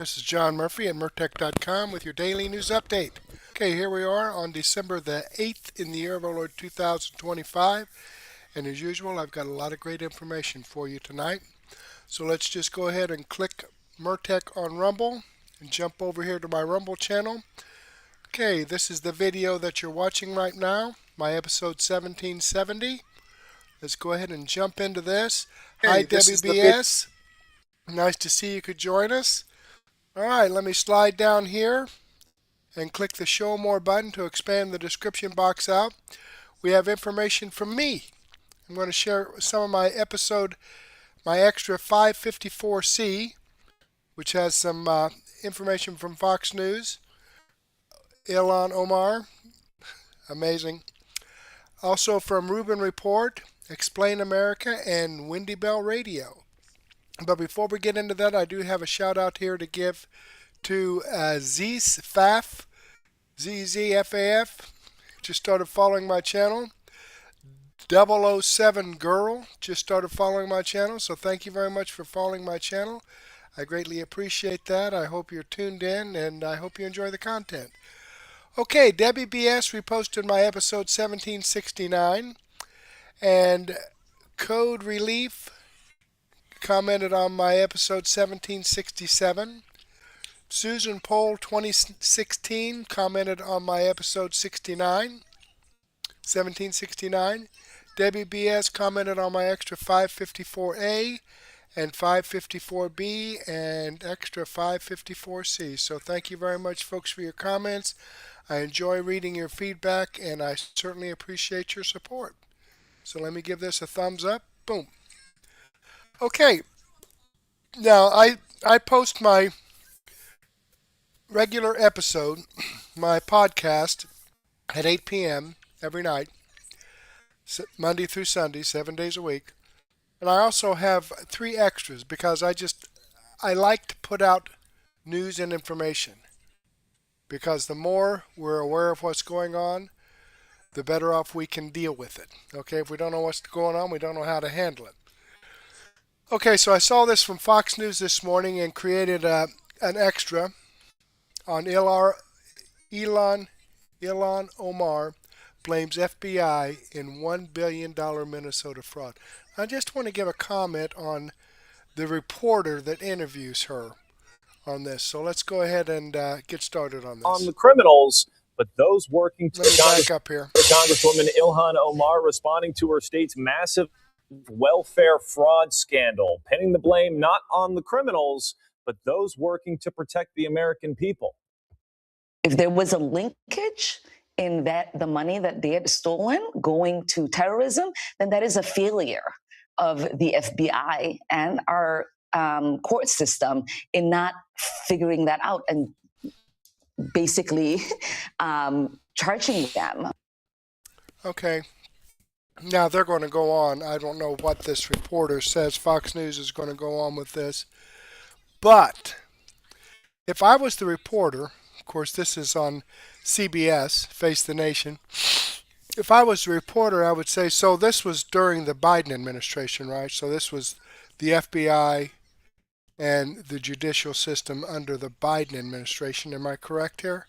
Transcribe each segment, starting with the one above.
This is John Murphy at MurTech.com with your daily news update. Okay, here we are on December the 8th in the year of our Lord 2025. And as usual, I've got a lot of great information for you tonight. So let's just go ahead and click MurTech on Rumble and jump over here to my Rumble channel. Okay, this is the video that you're watching right now, my episode 1770. Let's go ahead and jump into this. Hi, WBS. Nice to see you could join us. All right, let me slide down here and click the Show More button to expand the description box out. We have information from me. I'm going to share some of my extra 554C, which has some information from Fox News. Ilhan Omar, amazing. Also from Rubin Report, Explain America, and Wendy Bell Radio. But before we get into that, I do have a shout out here to give to ZZFAF, ZZFAF, just started following my channel. 007 Girl just started following my channel, so thank you very much for following my channel. I greatly appreciate that. I hope you're tuned in, and I hope you enjoy the content. Okay, Debbie BS reposted my episode 1769, and Code Relief commented on my episode 1767. Susan Poll 2016 commented on my episode 1769. Debbie BS commented on my extra 554A and 554B and extra 554C. So thank you very much, folks, for your comments. I enjoy reading your feedback, and I certainly appreciate your support. So let me give this a thumbs up. Boom. Okay, now I post my regular episode, my podcast, at 8 p.m. every night, Monday through Sunday, 7 days a week. And I also have 3 extras because I like to put out news and information. Because the more we're aware of what's going on, the better off we can deal with it. Okay, if we don't know what's going on, we don't know how to handle it. Okay, so I saw this from Fox News this morning and created an extra on Ilhan Omar blames FBI in $1 billion Minnesota fraud. I just want to give a comment on the reporter that interviews her on this. So let's go ahead and get started on this. On the criminals, but those working to back up here. Congresswoman Ilhan Omar responding to her state's massive welfare fraud scandal, pinning the blame not on the criminals, but those working to protect the American people. If there was a linkage in that the money that they had stolen going to terrorism, then that is a failure of the FBI and our court system in not figuring that out and basically charging them. Okay. Now they're going to go on. I don't know what this reporter says. Fox News is going to go on with this. But if I was the reporter, of course this is on CBS, Face the Nation. If I was the reporter, I would say, so this was during the Biden administration, right? So this was the FBI and the judicial system under the Biden administration. Am I correct here?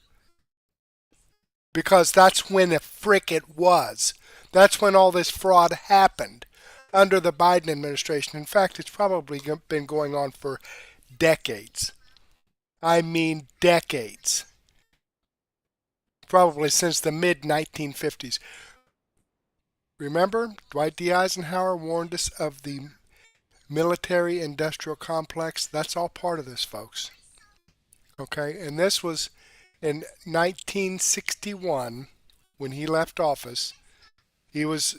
Because that's when the frick it was. That's when all this fraud happened, under the Biden administration. In fact, it's probably been going on for decades. I mean decades. Probably since the mid-1950s. Remember, Dwight D. Eisenhower warned us of the military-industrial complex. That's all part of this, folks. Okay, and this was in 1961 when he left office. He was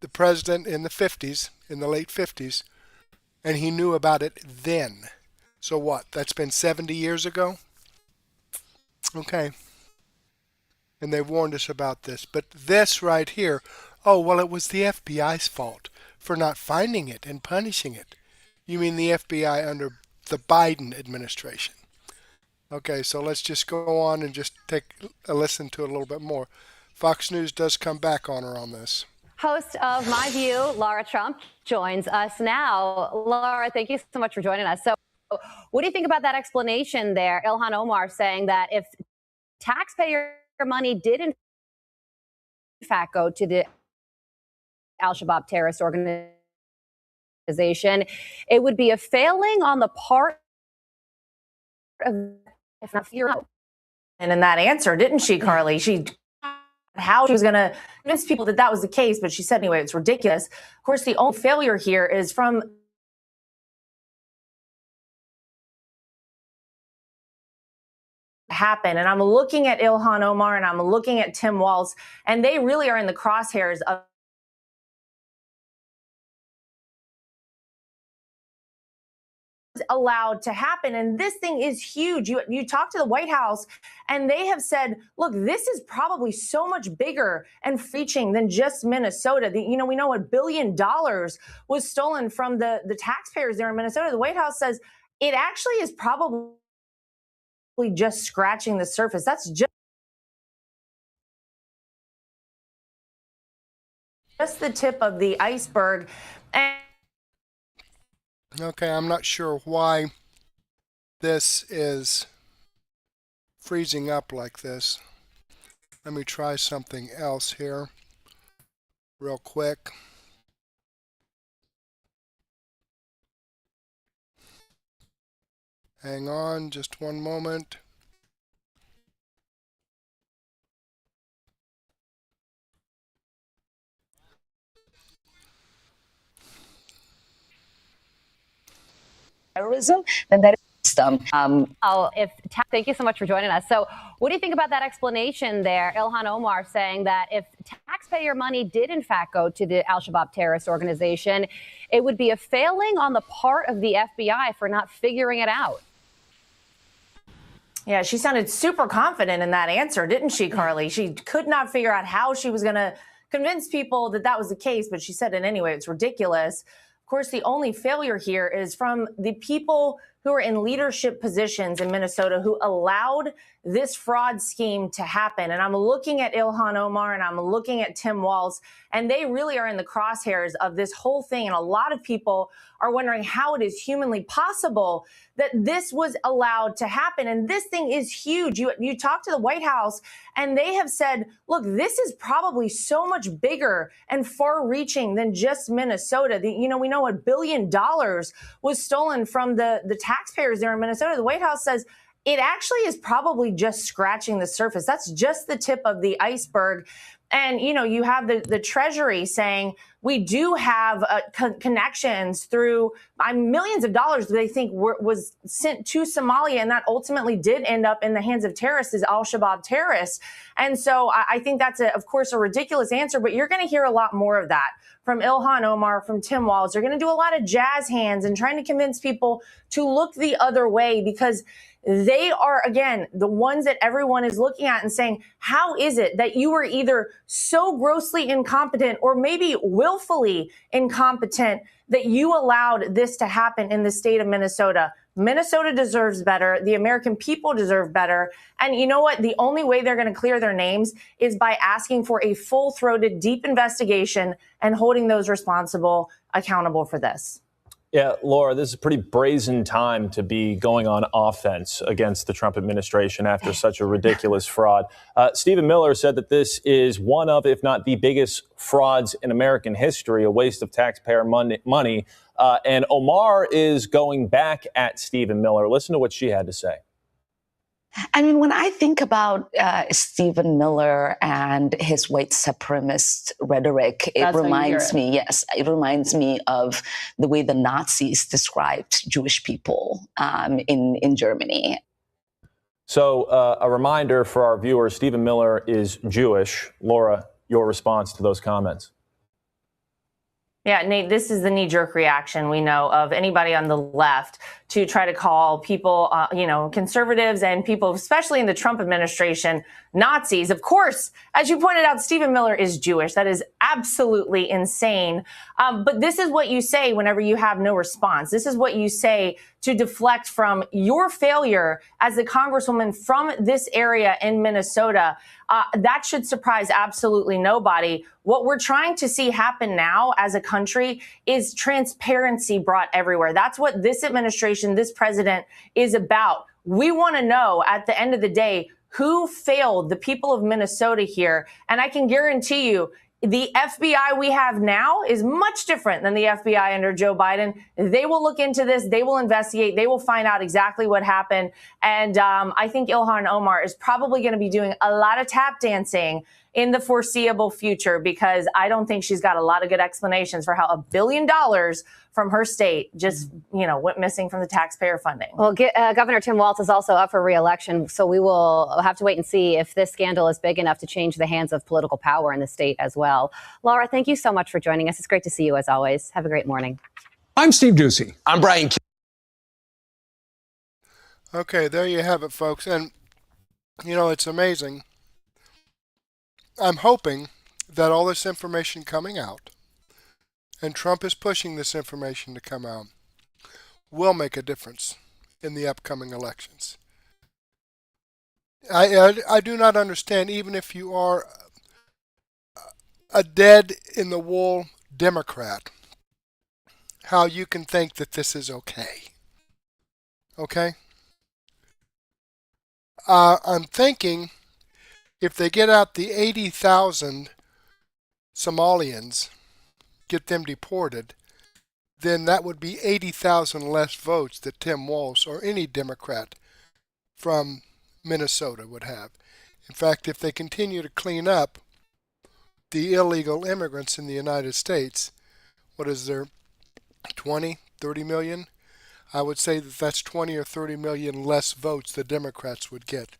the president in the 50s, in the late 50s, and he knew about it then. So what? That's been 70 years ago? Okay. And they warned us about this. But this right here, oh, well, it was the FBI's fault for not finding it and punishing it. You mean the FBI under the Biden administration? Okay, so let's just go on and just take a listen to it a little bit more. Fox News does come back on her on this. Host of My View, Laura Trump, joins us now. Laura, thank you so much for joining us. So What do you think about that explanation there? Ilhan Omar saying that if taxpayer money did in fact go to the al-Shabaab terrorist organization, it would be a failing on the part of, if not fear. And in that answer, didn't she, Carly? She how she was going to convince people that that was the case, but she said anyway, it's ridiculous. Of course, the only failure here is from happen. And I'm looking at Ilhan Omar and I'm looking at Tim Walz, and they really are in the crosshairs of allowed to happen. And this thing is huge. You talk to the White House and they have said, look, this is probably so much bigger and reaching than just Minnesota. We know $1 billion was stolen from the taxpayers there in Minnesota. The White House says it actually is probably just scratching the surface. That's just the tip of the iceberg. And Okay, I'm not sure why this is freezing up like this. Let me try something else here real quick. Hang on just one moment. Terrorism, then that is system. Thank you so much for joining us. So what do you think about that explanation there? Ilhan Omar saying that if taxpayer money did in fact go to the al-Shabaab terrorist organization, it would be a failing on the part of the FBI for not figuring it out. Yeah, she sounded super confident in that answer, didn't she, Carly? She could not figure out how she was going to convince people that that was the case, but she said it anyway. It's ridiculous. Of course, the only failure here is from the people who are in leadership positions in Minnesota who allowed this fraud scheme to happen. And I'm looking at Ilhan Omar and I'm looking at Tim Walz, and they really are in the crosshairs of this whole thing. And a lot of people are wondering how it is humanly possible that this was allowed to happen. And this thing is huge. You talk to the White House and they have said, look, this is probably so much bigger and far reaching than just Minnesota. We know $1 billion was stolen from the taxpayers there in Minnesota. The White House says it actually is probably just scratching the surface. That's just the tip of the iceberg. And, you have the Treasury saying we do have connections through millions of dollars they think was sent to Somalia. And that ultimately did end up in the hands of terrorists, as al-Shabaab terrorists. And so I think that's, of course, a ridiculous answer. But you're going to hear a lot more of that from Ilhan Omar, from Tim Walz. They're going to do a lot of jazz hands and trying to convince people to look the other way, because they are, again, the ones that everyone is looking at and saying, how is it that you were either so grossly incompetent or maybe willfully incompetent that you allowed this to happen in the state of Minnesota? Minnesota deserves better. The American people deserve better. And you know what? The only way they're going to clear their names is by asking for a full-throated, deep investigation and holding those responsible accountable for this. Yeah, Laura, this is a pretty brazen time to be going on offense against the Trump administration after such a ridiculous fraud. Stephen Miller said that this is one of, if not the biggest frauds in American history, a waste of taxpayer money. And Omar is going back at Stephen Miller. Listen to what she had to say. I mean, when I think about Stephen Miller and his white supremacist rhetoric, it reminds me of the way the Nazis described Jewish people in Germany. So a reminder for our viewers, Stephen Miller is Jewish. Laura, your response to those comments? Yeah, Nate, this is the knee-jerk reaction we know of anybody on the left to try to call people, conservatives and people, especially in the Trump administration, Nazis. Of course, as you pointed out, Stephen Miller is Jewish. That is absolutely insane. But this is what you say whenever you have no response. This is what you say to deflect from your failure as the congresswoman from this area in Minnesota. That should surprise absolutely nobody. What we're trying to see happen now as a country is transparency brought everywhere. That's what this administration, this president is about. We want to know at the end of the day who failed the people of Minnesota here. And I can guarantee you, the FBI we have now is much different than the FBI under Joe Biden. They will look into this. They will investigate. They will find out exactly what happened. And I think Ilhan Omar is probably going to be doing a lot of tap dancing in the foreseeable future, because I don't think she's got a lot of good explanations for how $1 billion from her state just, went missing from the taxpayer funding. Well, Governor Tim Walz is also up for re-election, so we will have to wait and see if this scandal is big enough to change the hands of political power in the state as well. Laura, thank you so much for joining us. It's great to see you as always. Have a great morning. I'm Steve Doocy. I'm Brian. Okay, there you have it, folks. And, it's amazing. I'm hoping that all this information coming out, and Trump is pushing this information to come out, will make a difference in the upcoming elections. I do not understand, even if you are a dead-in-the-wool Democrat, how you can think that this is okay. Okay? I'm thinking if they get out the 80,000 Somalians, get them deported, then that would be 80,000 less votes that Tim Walz or any Democrat from Minnesota would have. In fact, if they continue to clean up the illegal immigrants in the United States, what is there, 20, 30 million? I would say that that's 20 or 30 million less votes the Democrats would get,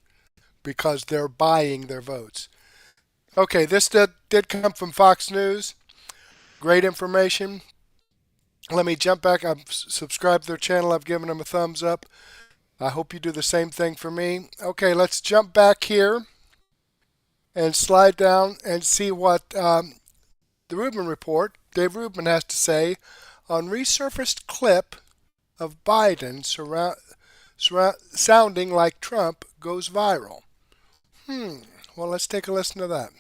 because they're buying their votes. Okay, this did come from Fox News. Great information. Let me jump back. I've subscribed to their channel. I've given them a thumbs up. I hope you do the same thing for me. Okay, let's jump back here and slide down and see what the Rubin report, Dave Rubin, has to say on resurfaced clip of Biden sounding like Trump goes viral. Well, let's take a listen to that.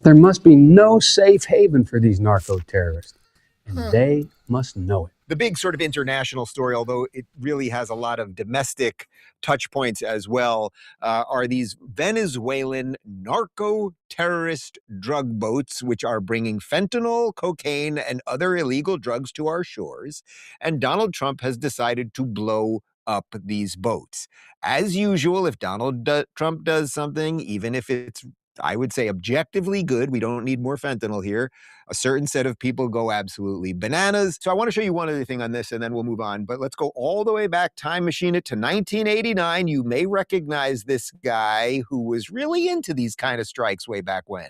There must be no safe haven for these narco-terrorists, and they must know it. The big sort of international story, although it really has a lot of domestic touch points as well, are these Venezuelan narco-terrorist drug boats, which are bringing fentanyl, cocaine, and other illegal drugs to our shores. And Donald Trump has decided to blow up these boats. As usual, if Donald Trump does something, even if it's, I would say, objectively good, we don't need more fentanyl here, a certain set of people go absolutely bananas. So I want to show you one other thing on this, and then we'll move on. But let's go all the way back, time machine it to 1989. You may recognize this guy who was really into these kind of strikes way back when.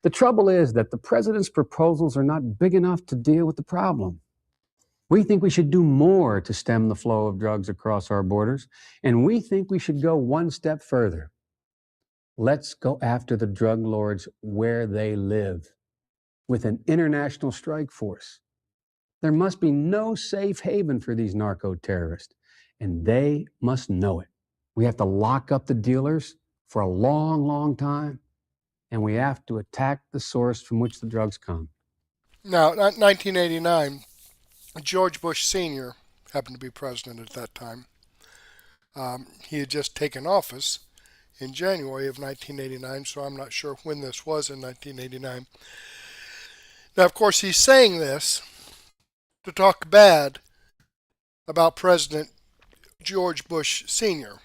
The trouble is that the president's proposals are not big enough to deal with the problem. We think we should do more to stem the flow of drugs across our borders, and we think we should go one step further. Let's go after the drug lords where they live, with an international strike force. There must be no safe haven for these narco-terrorists, and they must know it. We have to lock up the dealers for a long, long time, and we have to attack the source from which the drugs come. Now, 1989, George Bush Sr. happened to be president at that time. He had just taken office in January of 1989, so I'm not sure when this was in 1989. Now, of course, he's saying this to talk bad about President George Bush Sr.,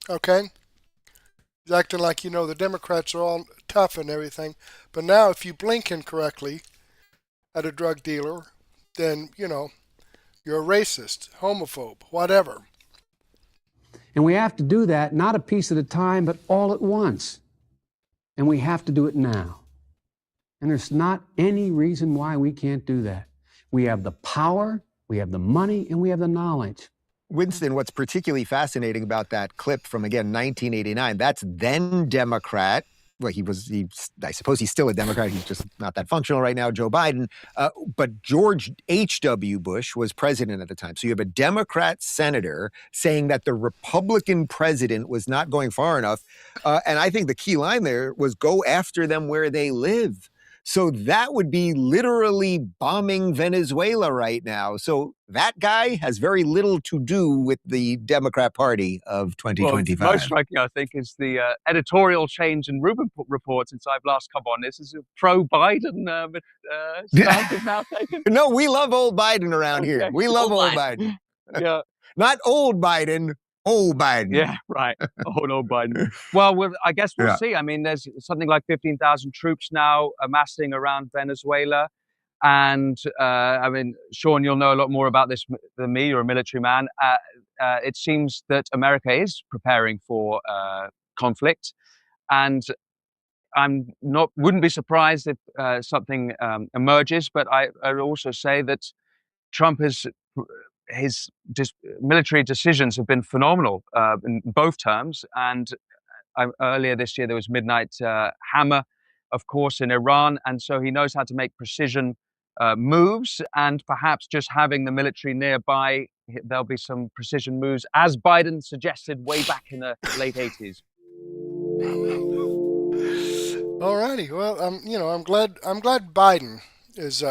okay? He's acting like, the Democrats are all tough and everything, but now if you blink incorrectly at a drug dealer, then, you're a racist, homophobe, whatever. And we have to do that not a piece at a time, but all at once. And we have to do it now. And there's not any reason why we can't do that. We have the power, we have the money, and we have the knowledge. Winston, what's particularly fascinating about that clip from, again, 1989, that's then Democrat well, I suppose he's still a Democrat. He's just not that functional right now, Joe Biden. But George H.W. Bush was president at the time. So you have a Democrat senator saying that the Republican president was not going far enough. And I think the key line there was go after them where they live. So that would be literally bombing Venezuela right now. So that guy has very little to do with the Democrat Party of 2025. Well, most striking, I think, is the editorial change in Rubin report since I've last come on. This is a pro-Biden stance is now taken. No, we love old Biden around here. We love old Biden. Yeah. Not old Biden, old Biden. Yeah, right. Old Biden. Well, I guess we'll see. I mean, there's something like 15,000 troops now amassing around Venezuela. And I mean, Sean, you'll know a lot more about this than me. You're a military man. It seems that America is preparing for conflict. And wouldn't be surprised if something emerges. But I also say that Trump his military decisions have been phenomenal in both terms. And earlier this year, there was Midnight Hammer, of course, in Iran. And so he knows how to make precision moves, and perhaps just having the military nearby, there'll be some precision moves, as Biden suggested way back in the late 80s. All righty. Well, I'm glad Biden is,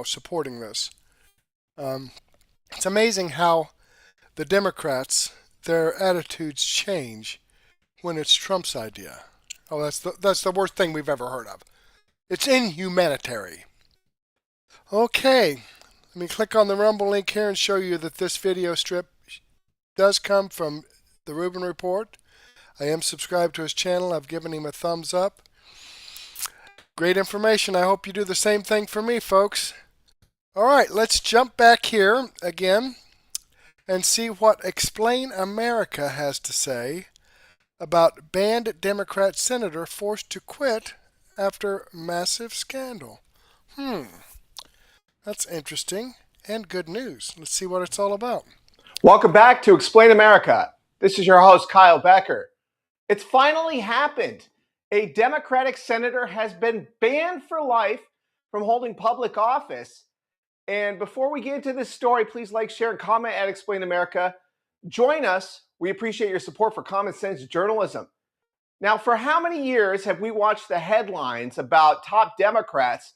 supporting this. It's amazing how the Democrats, their attitudes change when it's Trump's idea. Oh, that's the worst thing we've ever heard of. It's inhumanitarian. Okay, let me click on the Rumble link here and show you that this video strip does come from the Rubin Report. I am subscribed to his channel. I've given him a thumbs up. Great information. I hope you do the same thing for me, folks. All right, let's jump back here again and see what Explain America has to say about banned Democrat senator forced to quit after massive scandal. That's interesting and good news. Let's see what it's all about. Welcome back to Explain America. This is your host, Kyle Becker. It's finally happened. A Democratic senator has been banned for life from holding public office. And before we get into this story, please like, share, and comment at Explain America. Join us. We appreciate your support for common sense journalism. Now, for how many years have we watched the headlines about top Democrats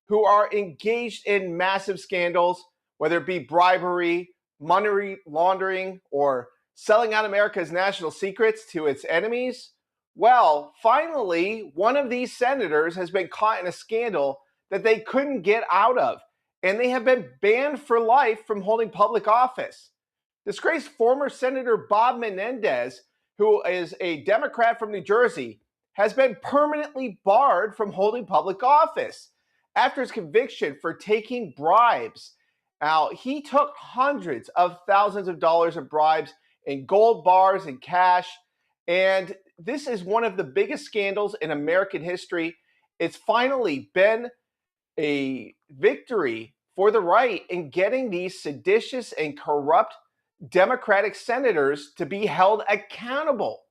who are engaged in massive scandals, whether it be bribery, money laundering, or selling out America's national secrets to its enemies? Well, finally, one of these senators has been caught in a scandal that they couldn't get out of, and they have been banned for life from holding public office. Disgraced former Senator Bob Menendez, who is a Democrat from New Jersey, has been permanently barred from holding public office after his conviction for taking bribes. Now, he took hundreds of thousands of dollars of bribes in gold bars and cash, and this is one of the biggest scandals in American history. It's finally been a victory for the right in getting these seditious and corrupt Democratic senators to be held accountable.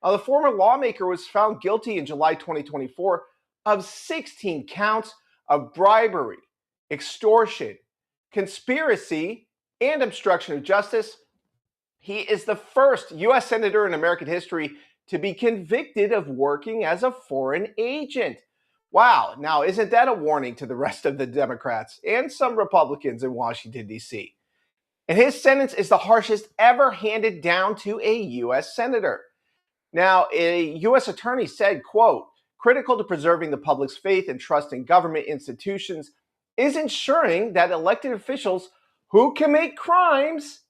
Now, the former lawmaker was found guilty in July 2024 of 16 counts of bribery, extortion, conspiracy, and obstruction of justice. He is the first U.S. senator in American history to be convicted of working as a foreign agent. Wow. Now, isn't that a warning to the rest of the Democrats and some Republicans in Washington, D.C.? And his sentence is the harshest ever handed down to a U.S. senator. Now, a U.S. attorney said, quote, critical to preserving the public's faith and trust in government institutions is ensuring that elected officials who commit crimes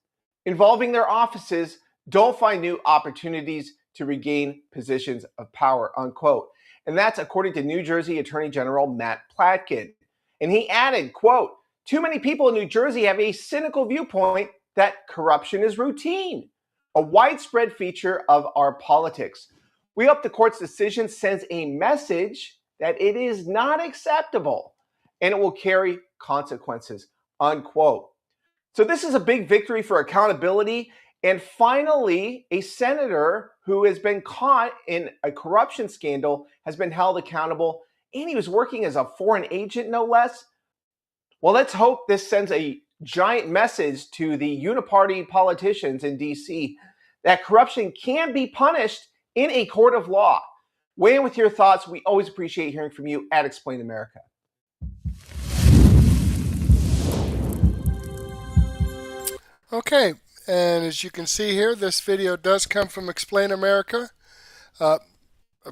involving their offices don't find new opportunities to regain positions of power, unquote. And that's according to New Jersey Attorney General Matt Platkin. And he added, quote, too many people in New Jersey have a cynical viewpoint that corruption is routine, a widespread feature of our politics. We hope the court's decision sends a message that it is not acceptable and it will carry consequences, unquote. So this is a big victory for accountability And finally, a senator who has been caught in a corruption scandal has been held accountable, and he was working as a foreign agent, no less. Well, let's hope this sends a giant message to the uniparty politicians in D.C. that corruption can be punished in a court of law. Weigh in with your thoughts. We always appreciate hearing from you at Explain America. Okay, and as you can see here, this video does come from Explain America. I've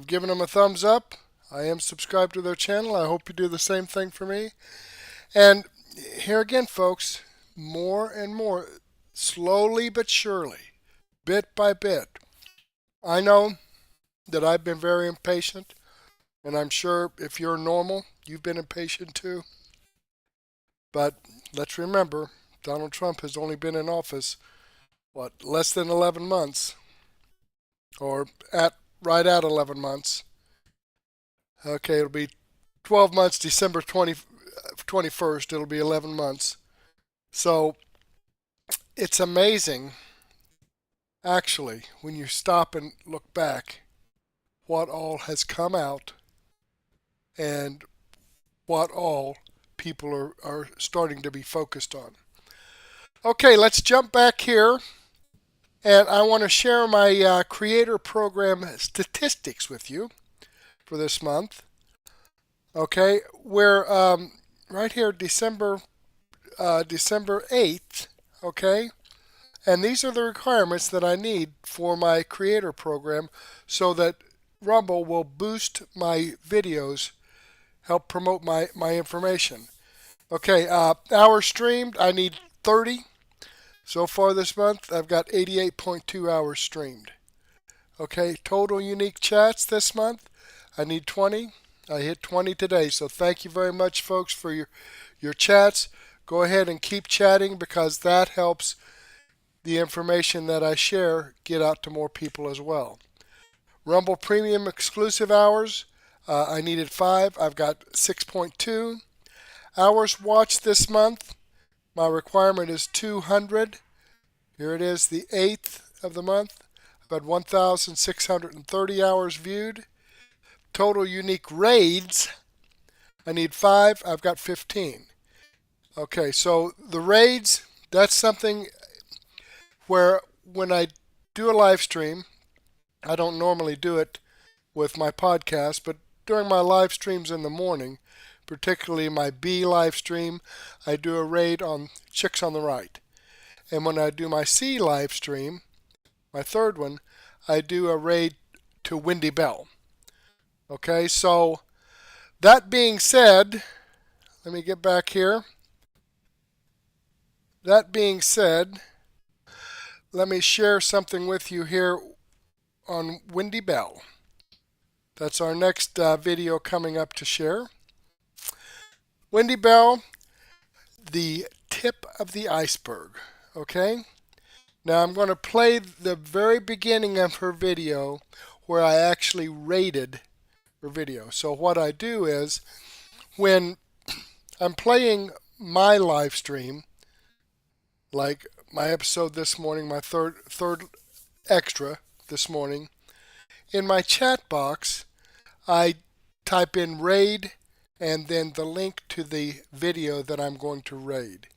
given them a thumbs up. I am subscribed to their channel. I hope you do the same thing for me. And here again, folks, more and more, slowly but surely, bit by bit. I know that I've been very impatient, and I'm sure if you're normal, you've been impatient too. But let's remember, Donald Trump has only been in office, less than 11 months, or right at 11 months. Okay, it'll be 12 months, December 21st, it'll be 11 months. So it's amazing, actually, when you stop and look back, what all has come out and what all people are starting to be focused on. Okay, let's jump back here, and I want to share my creator program statistics with you for this month. Okay, we're right here, December 8th, okay? And these are the requirements that I need for my creator program so that Rumble will boost my videos, help promote my information. Okay, hours streamed, I need 30. So far this month, I've got 88.2 hours streamed. Okay, total unique chats this month, I need 20. I hit 20 today, so thank you very much, folks, for your chats. Go ahead and keep chatting because that helps the information that I share get out to more people as well. Rumble Premium exclusive hours, I needed 5. I've got 6.2. Hours watched this month, my requirement is 200. Here it is, the 8th of the month. I've had 1,630 hours viewed. Total unique raids, I need 5. I've got 15. Okay, so the raids, that's something where when I do a live stream, I don't normally do it with my podcast, but during my live streams in the morning, particularly my B live stream, I do a raid on Chicks on the Right. And when I do my C live stream, my third one, I do a raid to Wendy Bell. Okay, so that being said, let me get back here. That being said, let me share something with you here on Wendy Bell. That's our next video coming up to share. Wendy Bell, the tip of the iceberg. Okay? Now I'm going to play the very beginning of her video where I actually rated her video. So what I do is when I'm playing my live stream, like my episode this morning, my third extra this morning, in my chat box, I type in raid and then the link to the video that I'm going to raid.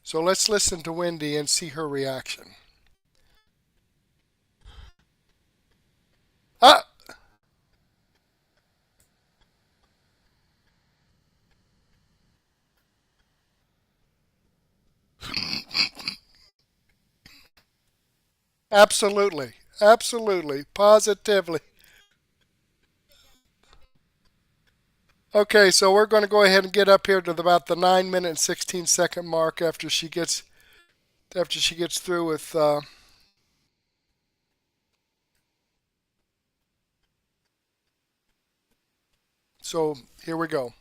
So let's listen to Wendy and see her reaction. Ah! Absolutely. Absolutely. Positively. Okay, so we're going to go ahead and get up here to about the 9-minute and 16-second mark after she gets through with so here we go.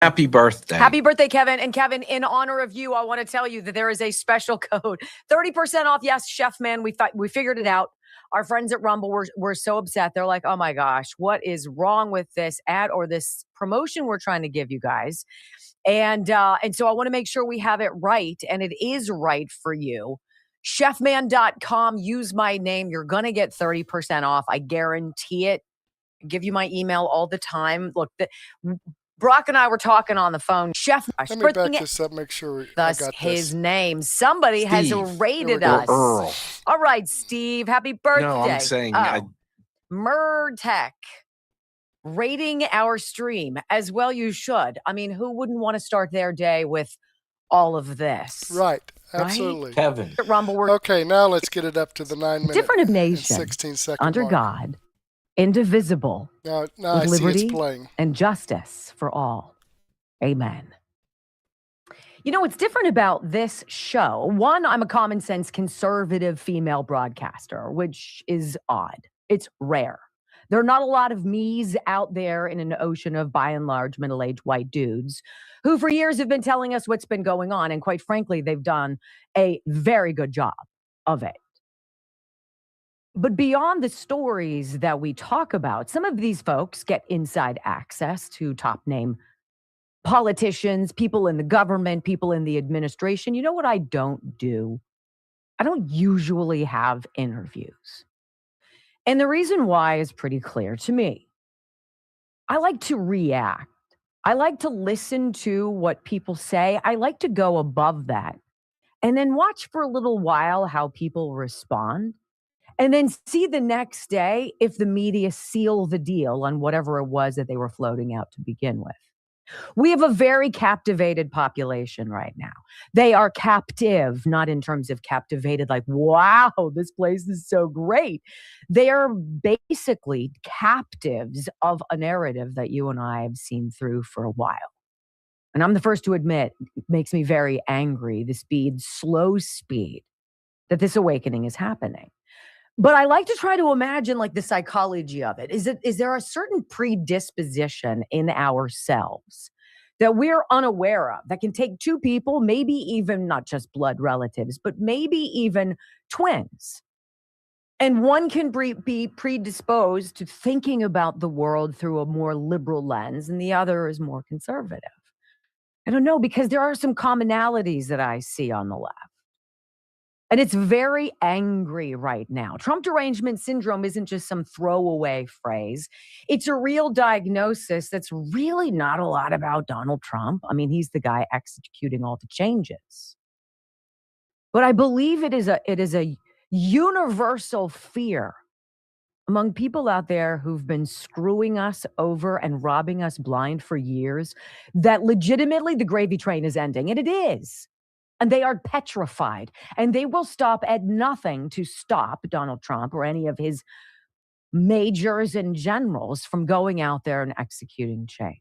Happy birthday. Happy birthday, Kevin. And Kevin, in honor of you, I want to tell you that there is a special code. 30% off. Yes, Chef Man, we figured it out. Our friends at Rumble were so upset. They're like, oh my gosh, what is wrong with this ad or this promotion we're trying to give you guys? And so I want to make sure we have it right. And it is right for you. Chefman.com, use my name. You're going to get 30% off. I guarantee it. I give you my email all the time. Look, Brock and I were talking on the phone. Chef, let me back this up, make sure I got his name. Somebody has rated us. Earl. All right, Steve. Happy birthday. No, I'm saying MurTech rating our stream as well. You should. I mean, who wouldn't want to start their day with all of this? Right. Absolutely. Right? Kevin. Rumble. Okay, now let's get it up to the 9 minute. Different of nation. 16-second under mark. God. Indivisible, Now with I see liberty it's playing. and justice for all. Amen. You know, what's different about this show, one, I'm a common sense conservative female broadcaster, which is odd. It's rare. There are not a lot of me's out there in an ocean of, by and large, middle-aged white dudes who for years have been telling us what's been going on. And quite frankly, they've done a very good job of it. But beyond the stories that we talk about, some of these folks get inside access to top name politicians, people in the government, people in the administration. You know what I don't do? I don't usually have interviews. And the reason why is pretty clear to me. I like to react. I like to listen to what people say. I like to go above that and then watch for a little while how people respond. And then see the next day if the media seal the deal on whatever it was that they were floating out to begin with. We have a very captivated population right now. They are captive, not in terms of captivated, like, wow, this place is so great. They are basically captives of a narrative that you and I have seen through for a while. And I'm the first to admit, it makes me very angry, the slow speed that this awakening is happening. But I like to try to imagine like the psychology of it. Is there a certain predisposition in ourselves that we're unaware of that can take two people, maybe even not just blood relatives, but maybe even twins? And one can be predisposed to thinking about the world through a more liberal lens and the other is more conservative. I don't know, because there are some commonalities that I see on the left. And it's very angry right now. Trump derangement syndrome isn't just some throwaway phrase. It's a real diagnosis that's really not a lot about Donald Trump. I mean, he's the guy executing all the changes. But I believe it is a universal fear among people out there who've been screwing us over and robbing us blind for years that legitimately the gravy train is ending. And it is. And they are petrified, and they will stop at nothing to stop Donald Trump or any of his majors and generals from going out there and executing change.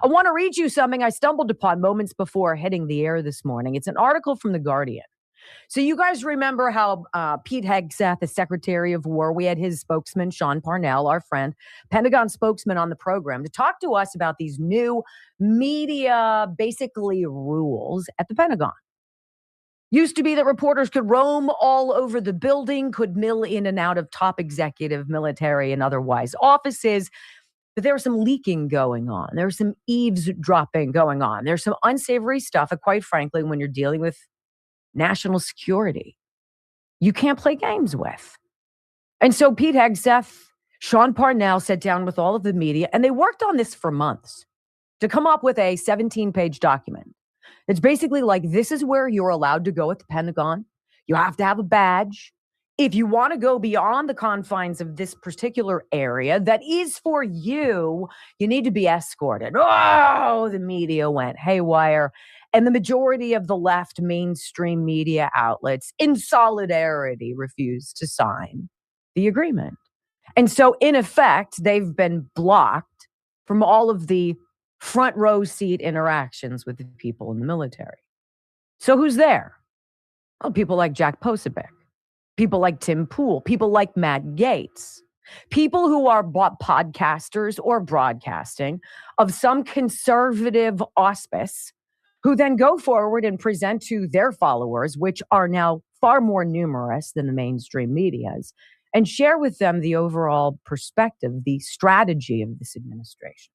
I want to read you something I stumbled upon moments before hitting the air this morning. It's an article from The Guardian. So you guys remember how Pete Hegseth, the Secretary of War, we had his spokesman, Sean Parnell, our friend, Pentagon spokesman, on the program to talk to us about these new media, basically, rules at the Pentagon. Used to be that reporters could roam all over the building, could mill in and out of top executive, military, and otherwise offices. But there was some leaking going on. There was some eavesdropping going on. There's some unsavory stuff. And quite frankly, when you're dealing with national security, you can't play games with. And so Pete Hegseth, Sean Parnell sat down with all of the media, and they worked on this for months to come up with a 17-page document. It's basically like, this is where you're allowed to go at the Pentagon. You have to have a badge. If you want to go beyond the confines of this particular area that is for you, you need to be escorted. Oh, the media went haywire. And the majority of the left mainstream media outlets in solidarity refused to sign the agreement. And so in effect, they've been blocked from all of the front row seat interactions with the people in the military. So who's there? Well, people like Jack Posobiec, people like Tim Pool, people like Matt Gaetz. People who are podcasters or broadcasting of some conservative auspice, who then go forward and present to their followers, which are now far more numerous than the mainstream media's, and share with them the overall perspective, the strategy of this administration.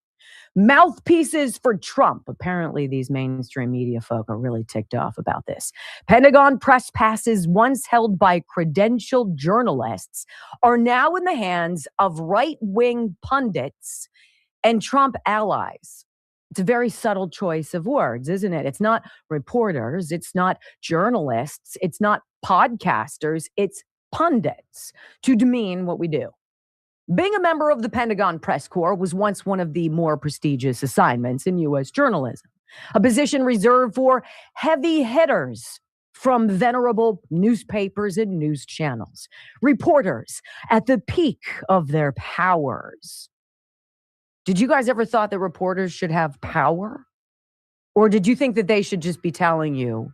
Mouthpieces for Trump. Apparently, these mainstream media folk are really ticked off about this. Pentagon press passes once held by credentialed journalists are now in the hands of right-wing pundits and Trump allies. It's a very subtle choice of words, isn't it? It's not reporters, it's not journalists, it's not podcasters, it's pundits to demean what we do. Being a member of the Pentagon Press Corps was once one of the more prestigious assignments in U.S. journalism, a position reserved for heavy hitters from venerable newspapers and news channels, reporters at the peak of their powers. Did you guys ever thought that reporters should have power? Or did you think that they should just be telling you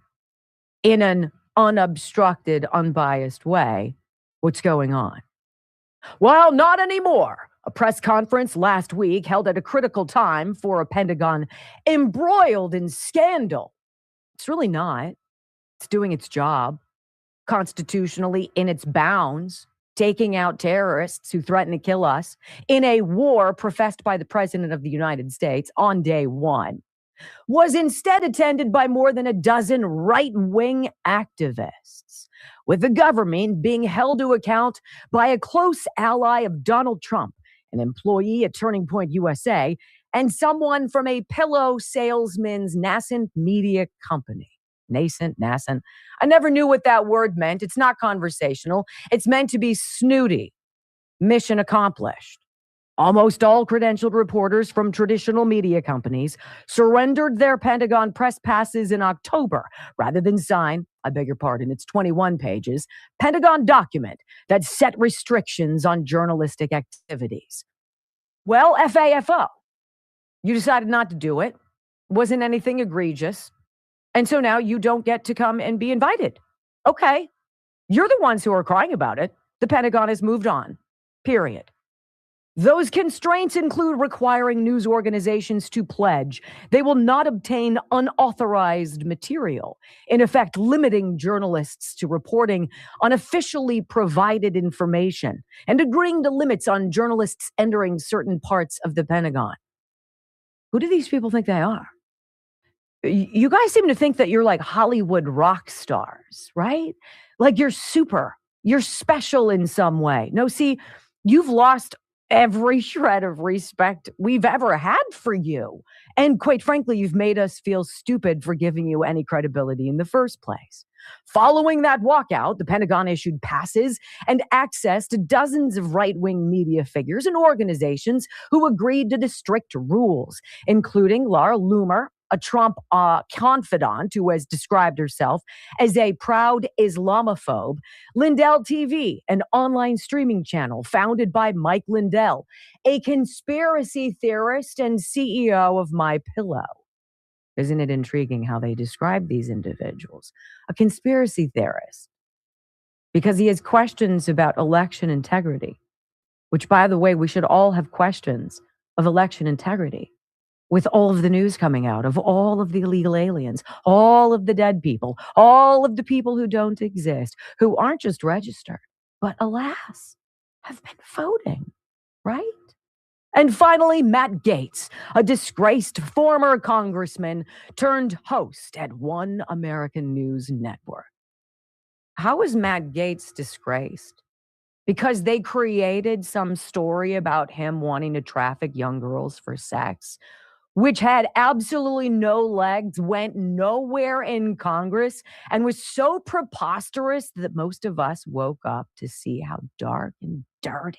in an unobstructed, unbiased way what's going on? Well, not anymore. A press conference last week held at a critical time for a Pentagon embroiled in scandal. It's really not. It's doing its job constitutionally in its bounds, taking out terrorists who threaten to kill us in a war professed by the President of the United States on day one, was instead attended by more than a dozen right-wing activists, with the government being held to account by a close ally of Donald Trump, an employee at Turning Point USA, and someone from a pillow salesman's nascent media company. Nascent. I never knew what that word meant. It's not conversational. It's meant to be snooty. Mission accomplished. Almost all credentialed reporters from traditional media companies surrendered their Pentagon press passes in October rather than sign, I beg your pardon, it's 21 pages, Pentagon document that set restrictions on journalistic activities. Well, FAFO. You decided not to do it. Wasn't anything egregious. And so now you don't get to come and be invited. Okay. You're the ones who are crying about it. The Pentagon has moved on. Period. Those constraints include requiring news organizations to pledge they will not obtain unauthorized material, in effect limiting journalists to reporting on officially provided information and agreeing to limits on journalists entering certain parts of the Pentagon. Who do these people think they are? You guys seem to think that you're like Hollywood rock stars, right? Like you're special in some way. No, see, you've lost every shred of respect we've ever had for you. And quite frankly, you've made us feel stupid for giving you any credibility in the first place. Following that walkout, the Pentagon issued passes and access to dozens of right-wing media figures and organizations who agreed to the strict rules, including Laura Loomer, a Trump confidant who has described herself as a proud Islamophobe, Lindell TV, an online streaming channel founded by Mike Lindell, a conspiracy theorist and CEO of MyPillow. Isn't it intriguing how they describe these individuals? A conspiracy theorist, because he has questions about election integrity, which, by the way, we should all have questions of election integrity. With all of the news coming out of all of the illegal aliens, all of the dead people, all of the people who don't exist, who aren't just registered, but alas, have been voting, right? And finally, Matt Gaetz, a disgraced former congressman turned host at One American News Network. How is Matt Gaetz disgraced? Because they created some story about him wanting to traffic young girls for sex, which had absolutely no legs, went nowhere in Congress, and was so preposterous that most of us woke up to see how dark and dirty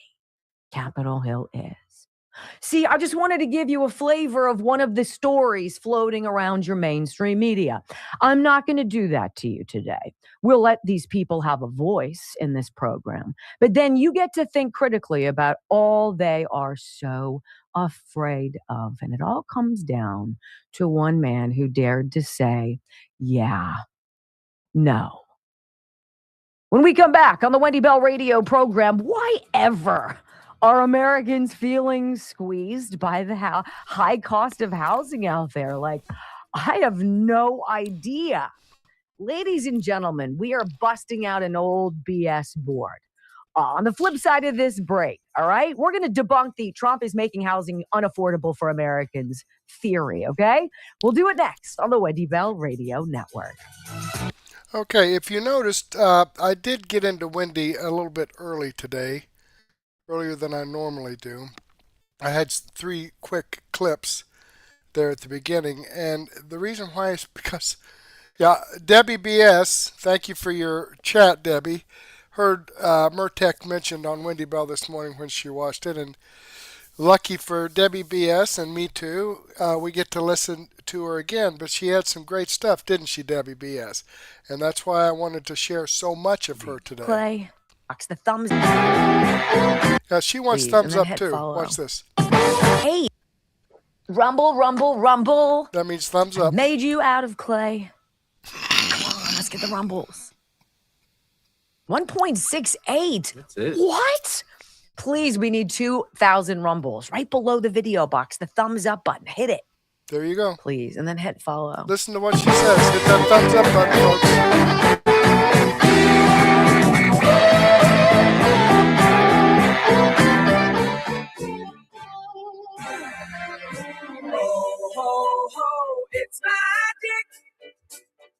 Capitol Hill is. See, I just wanted to give you a flavor of one of the stories floating around your mainstream media. I'm not going to do that to you today. We'll let these people have a voice in this program, but then you get to think critically about all they are so afraid of. And it all comes down to one man who dared to say, yeah, no. When we come back on the Wendy Bell radio program, why ever Are Americans feeling squeezed by the high cost of housing out there? Like, I have no idea. Ladies and gentlemen, we are busting out an old BS board. On the flip side of this break, all right, we're going to debunk the Trump is making housing unaffordable for Americans theory, okay? We'll do it next on the Wendy Bell Radio Network. Okay, if you noticed, I did get into Wendy a little bit early today, earlier than I normally do. I had 3 quick clips there at the beginning, and the reason why is because, Debbie BS, thank you for your chat, Debbie, heard MurTech mentioned on Wendy Bell this morning when she watched it, and lucky for Debbie BS and me too, we get to listen to her again. But she had some great stuff, didn't she, Debbie BS? And that's why I wanted to share so much of her today. Play. Box the thumbs. Yeah, she wants thumbs up too. Follow. Watch this. Hey, rumble, rumble, rumble. That means thumbs up. Made you out of clay. Come on, let's get the rumbles. 1.68. That's it. What? Please, we need 2,000 rumbles right below the video box. The thumbs up button. Hit it. There you go. Please. And then hit follow. Listen to what she says. Hit that thumbs up button, folks. Ho, ho, ho, it's magic.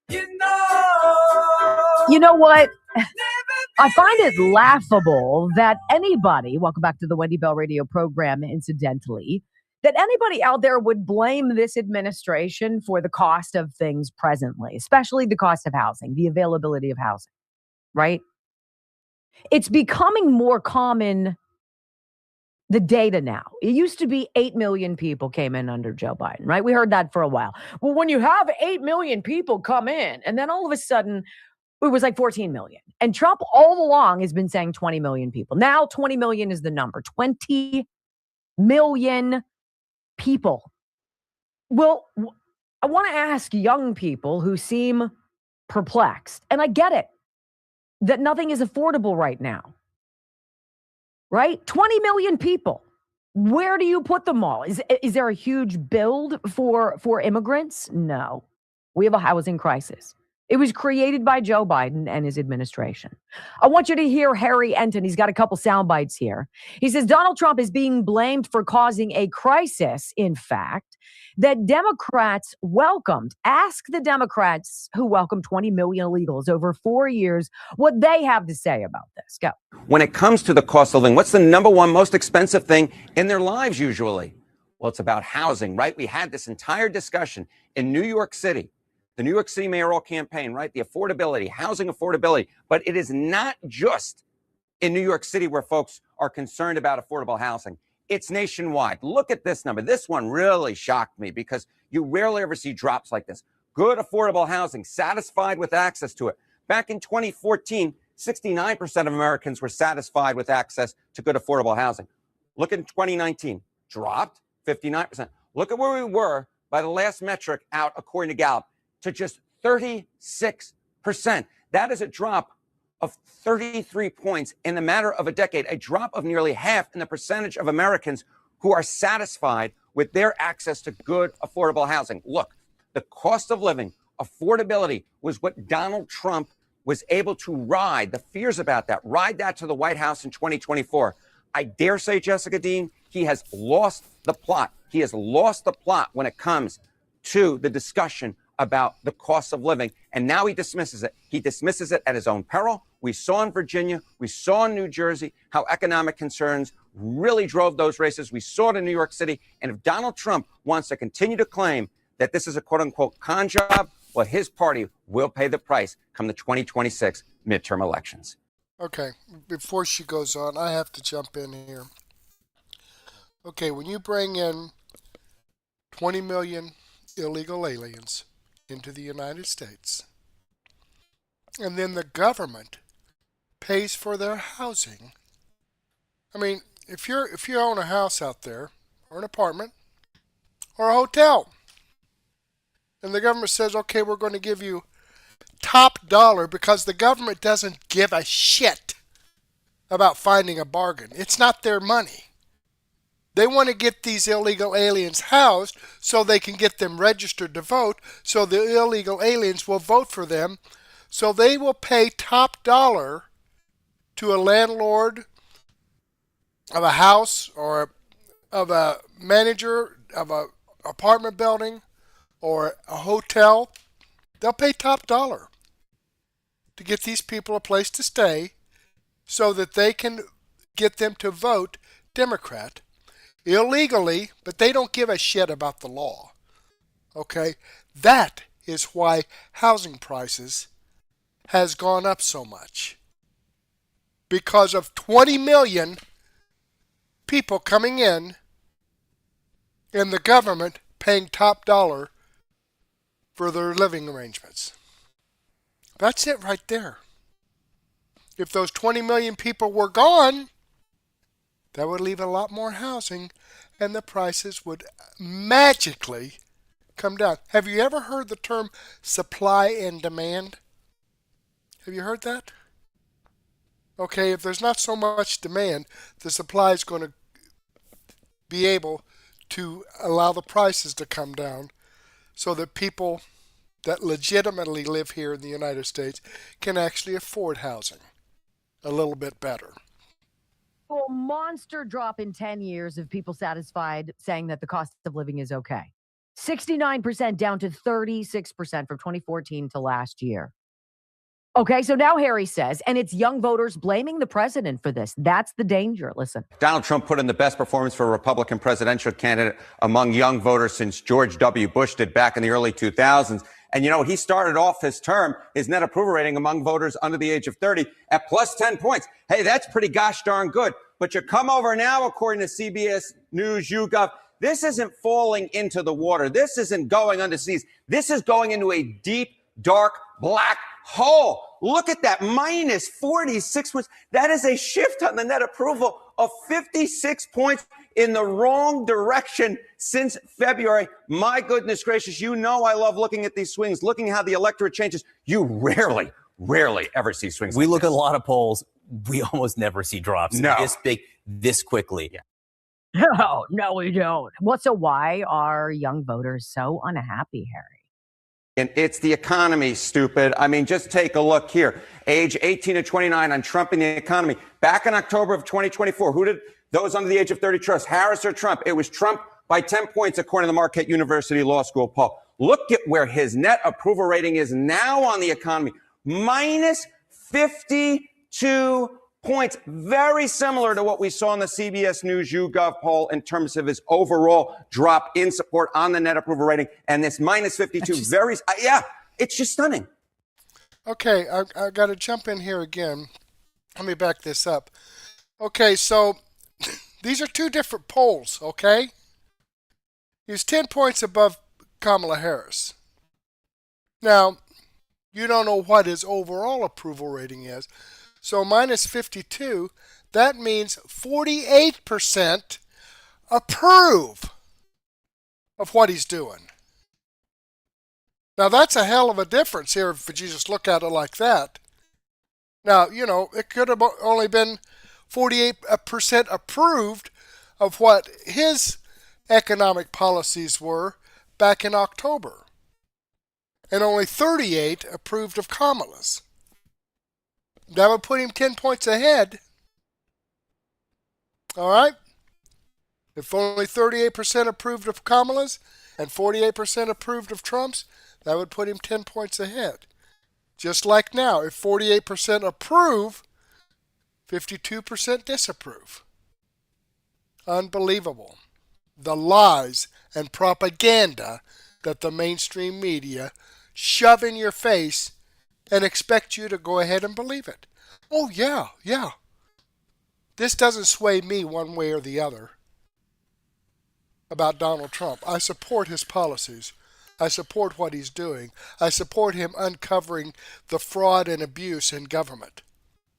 You know. You know what? I find it laughable that anybody, welcome back to the Wendy Bell Radio program, incidentally, that anybody out there would blame this administration for the cost of things presently, especially the cost of housing, the availability of housing, right? It's becoming more common, the data now. It used to be 8 million people came in under Joe Biden, right? We heard that for a while. Well, when you have 8 million people come in, and then all of a sudden, it was like 14 million. And Trump all along has been saying 20 million people. Now 20 million is the number. 20 million people. Well, I want to ask young people who seem perplexed, and I get it, that nothing is affordable right now. Right? 20 million people. Where do you put them all? Is there a huge build for immigrants? No. We have a housing crisis. It was created by Joe Biden and his administration. I want you to hear Harry Enton. He's got a couple sound bites here. He says Donald Trump is being blamed for causing a crisis, in fact, that Democrats welcomed. Ask the Democrats who welcomed 20 million illegals over 4 years what they have to say about this. Go. When it comes to the cost of living, what's the number one most expensive thing in their lives usually? Well, it's about housing, right? We had this entire discussion in New York City. The New York City mayoral campaign, right? The affordability, housing affordability. But it is not just in New York City where folks are concerned about affordable housing. It's nationwide. Look at this number. This one really shocked me because you rarely ever see drops like this. Good affordable housing, satisfied with access to it. Back in 2014, 69% of Americans were satisfied with access to good affordable housing. Look in 2019, dropped 59%. Look at where we were by the last metric out according to Gallup, to just 36%. That is a drop of 33 points in the matter of a decade, a drop of nearly half in the percentage of Americans who are satisfied with their access to good, affordable housing. Look, the cost of living, affordability was what Donald Trump was able to ride, the fears about that, ride that to the White House in 2024. I dare say, Jessica Dean, he has lost the plot. He has lost the plot when it comes to the discussion about the cost of living, and now he dismisses it. He dismisses it at his own peril. We saw in Virginia, we saw in New Jersey how economic concerns really drove those races. We saw it in New York City. And if Donald Trump wants to continue to claim that this is a quote-unquote con job, well, his party will pay the price come the 2026 midterm elections. Okay, before she goes on, I have to jump in here. Okay, when you bring in 20 million illegal aliens into the United States, and then the government pays for their housing. I mean, if you own a house out there, or an apartment, or a hotel, and the government says, okay, we're going to give you top dollar because the government doesn't give a shit about finding a bargain. It's not their money. They want to get these illegal aliens housed so they can get them registered to vote, so the illegal aliens will vote for them, so they will pay top dollar to a landlord of a house or of a manager of an apartment building or a hotel. They'll pay top dollar to get these people a place to stay so that they can get them to vote Democrat illegally, but they don't give a shit about the law. Okay? That is why housing prices has gone up so much. Because of 20 million people coming in and the government paying top dollar for their living arrangements. That's it right there. If those 20 million people were gone, that would leave a lot more housing and the prices would magically come down. Have you ever heard the term supply and demand? Have you heard that? Okay, if there's not so much demand, the supply is going to be able to allow the prices to come down so that people that legitimately live here in the United States can actually afford housing a little bit better. A monster drop in 10 years of people satisfied saying that the cost of living is okay. 69% down to 36% from 2014 to last year. Okay, so now Harry says, and it's young voters blaming the president for this. That's the danger. Listen. Donald Trump put in the best performance for a Republican presidential candidate among young voters since George W. Bush did back in the early 2000s. And, he started off his term, his net approval rating among voters under the age of 30 at plus 10 points. Hey, that's pretty gosh darn good. But you come over now, according to CBS News YouGov, this isn't falling into the water. This isn't going underseas. This is going into a deep, dark, black hole. Look at that, minus 46 points. That is a shift on the net approval of 56 points in the wrong direction since February. My goodness gracious, I love looking at these swings, looking how the electorate changes. You rarely ever see swings. We like look this. at a lot of polls. We almost never see drops this big, this quickly. Yeah. No, we don't. So why are young voters so unhappy, Harry? And it's the economy, stupid. I mean, just take a look here. Age 18 to 29 on Trump and the economy. Back in October of 2024, who did those under the age of 30 trust? Harris or Trump? It was Trump by 10 points, according to the Marquette University Law School poll. Look at where his net approval rating is now on the economy. Minus 52 points. Very similar to what we saw in the CBS News YouGov poll in terms of his overall drop in support on the net approval rating. And this minus 52, it's just stunning. Okay, I got to jump in here again. Let me back this up. Okay, so these are two different polls, okay? He's 10 points above Kamala Harris. Now, you don't know what his overall approval rating is. So minus 52, that means 48% approve of what he's doing. Now, that's a hell of a difference here if you just look at it like that. Now, it could have only been 48% approved of what his economic policies were back in October. And only 38 approved of Kamala's. That would put him 10 points ahead. All right? If only 38% approved of Kamala's and 48% approved of Trump's, that would put him 10 points ahead. Just like now, if 48% approve, 52% disapprove. Unbelievable. The lies and propaganda that the mainstream media shove in your face and expect you to go ahead and believe it. Oh, yeah. This doesn't sway me one way or the other about Donald Trump. I support his policies. I support what he's doing. I support him uncovering the fraud and abuse in government.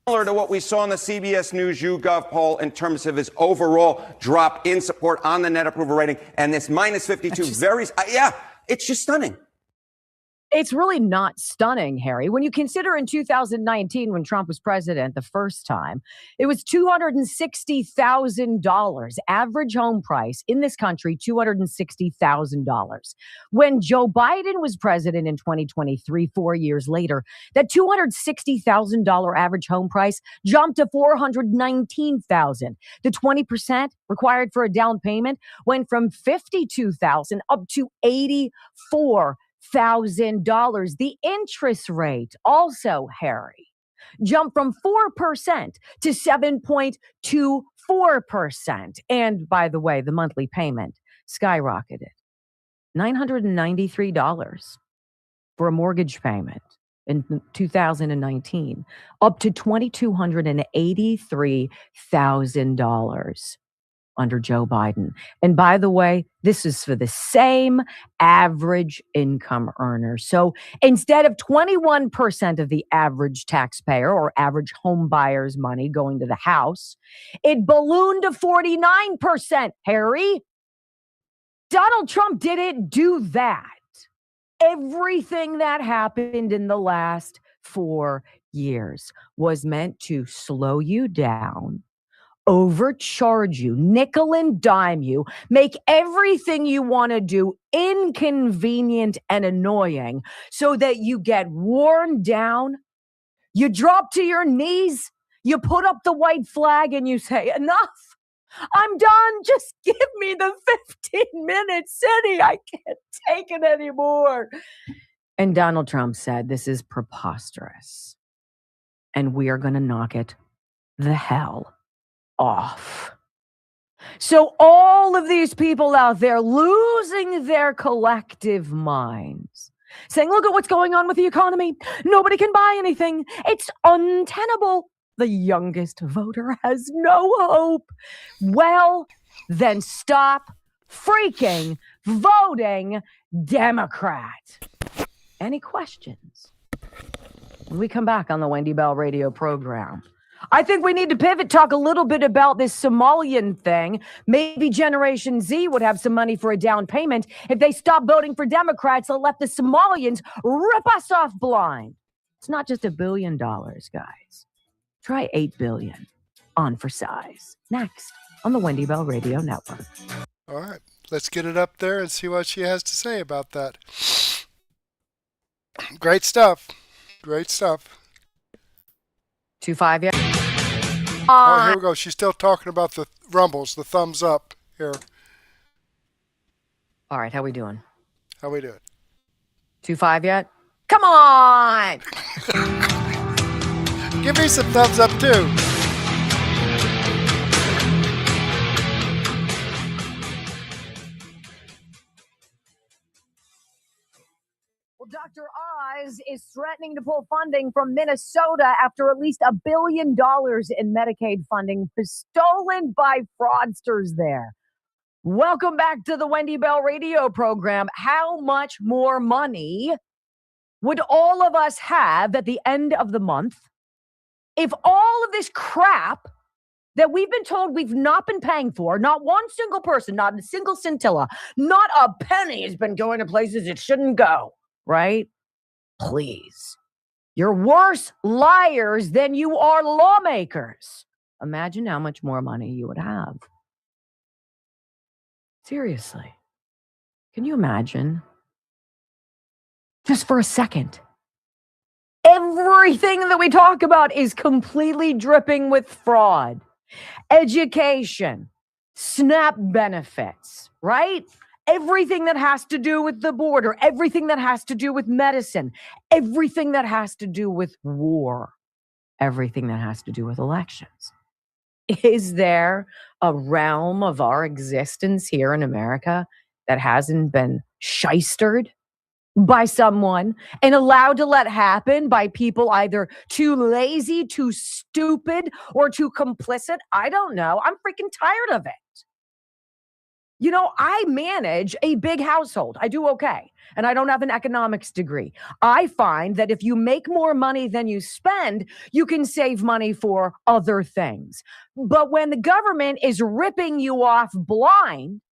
Similar to what we saw in the CBS News YouGov poll in terms of his overall drop in support on the net approval rating. And this minus 52, it's just stunning. It's really not stunning, Harry. When you consider in 2019, when Trump was president the first time, it was $260,000 average home price in this country, $260,000. When Joe Biden was president in 2023, 4 years later, that $260,000 average home price jumped to $419,000. The 20% required for a down payment went from $52,000 up to $84,000. The interest rate also, Harry, jumped from 4% to 7.24%. And by the way, the monthly payment skyrocketed. $993 for a mortgage payment in 2019, up to $2,283,000 under Joe Biden. And by the way, this is for the same average income earner. So instead of 21% of the average taxpayer or average home buyer's money going to the house, it ballooned to 49%, Harry. Donald Trump didn't do that. Everything that happened in the last 4 years was meant to slow you down, overcharge you, nickel and dime you, make everything you want to do inconvenient and annoying so that you get worn down, you drop to your knees, you put up the white flag and you say, enough, I'm done, just give me the 15-minute city, I can't take it anymore. And Donald Trump said, this is preposterous, and we are going to knock it the hell off. So all of these people out there losing their collective minds, saying, look at what's going on with the economy. Nobody can buy anything. It's untenable. The youngest voter has no hope. Well, then stop freaking voting Democrat. Any questions? When we come back on the Wendy Bell radio program, I think we need to pivot, talk a little bit about this Somalian thing. Maybe Generation Z would have some money for a down payment if they stopped voting for Democrats and let the Somalians rip us off blind. It's not just $1 billion, guys. Try $8 billion on for size. Next on the Wendy Bell Radio Network. All right, let's get it up there and see what she has to say about that. Great stuff. Great stuff. 2-5, yeah. Oh, here we go. She's still talking about the rumbles, the thumbs up here. All right, how we doing? How we doing? 2-5 yet? Come on! Give me some thumbs up, too. Well, Dr. Oz is threatening to pull funding from Minnesota after at least $1 billion in Medicaid funding was stolen by fraudsters there. Welcome back to the Wendy Bell radio program. How much more money would all of us have at the end of the month if all of this crap that we've been told we've not been paying for, not one single person, not a single scintilla, not a penny has been going to places it shouldn't go, right? Please. You're worse liars than you are lawmakers. Imagine how much more money you would have. Seriously. Can you imagine? Just for a second. Everything that we talk about is completely dripping with fraud. Education, SNAP benefits, right? Everything that has to do with the border, everything that has to do with medicine, everything that has to do with war, everything that has to do with elections. Is there a realm of our existence here in America that hasn't been shystered by someone and allowed to let happen by people either too lazy, too stupid, or too complicit? I don't know. I'm freaking tired of it. You know, I manage a big household. I do okay. And I don't have an economics degree. I find that if you make more money than you spend, you can save money for other things. But when the government is ripping you off blind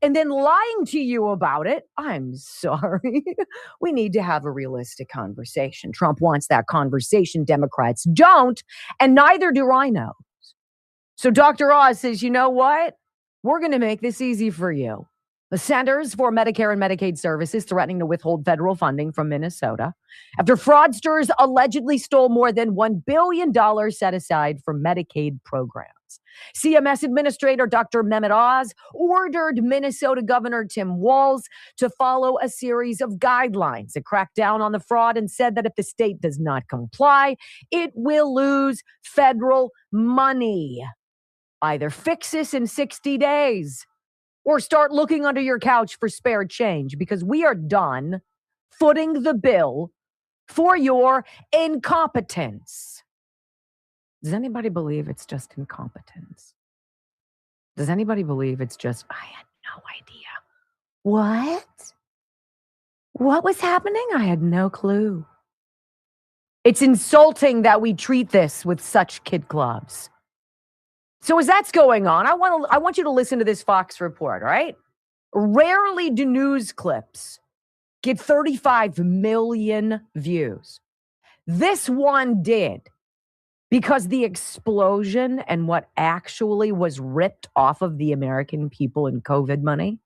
and then lying to you about it. I'm sorry. We need to have a realistic conversation. Trump wants that conversation. Democrats don't, and neither do rhinos. So Dr. Oz says, you know what? We're going to make this easy for you. The Centers for Medicare and Medicaid Services threatening to withhold federal funding from Minnesota after fraudsters allegedly stole more than $1 billion set aside for Medicaid programs. CMS Administrator Dr. Mehmet Oz ordered Minnesota Governor Tim Walz to follow a series of guidelines that crack down on the fraud and said that if the state does not comply, it will lose federal money. Either fix this in 60 days or start looking under your couch for spare change, because we are done footing the bill for your incompetence. Does anybody believe it's just incompetence? Does anybody believe it's just, I had no idea? What? What was happening? I had no clue. It's insulting that we treat this with such kid gloves. So as that's going on, I want you to listen to this Fox report, all right? Rarely do news clips get 35 million views. This one did, because the explosion and what actually was ripped off of the American people in COVID money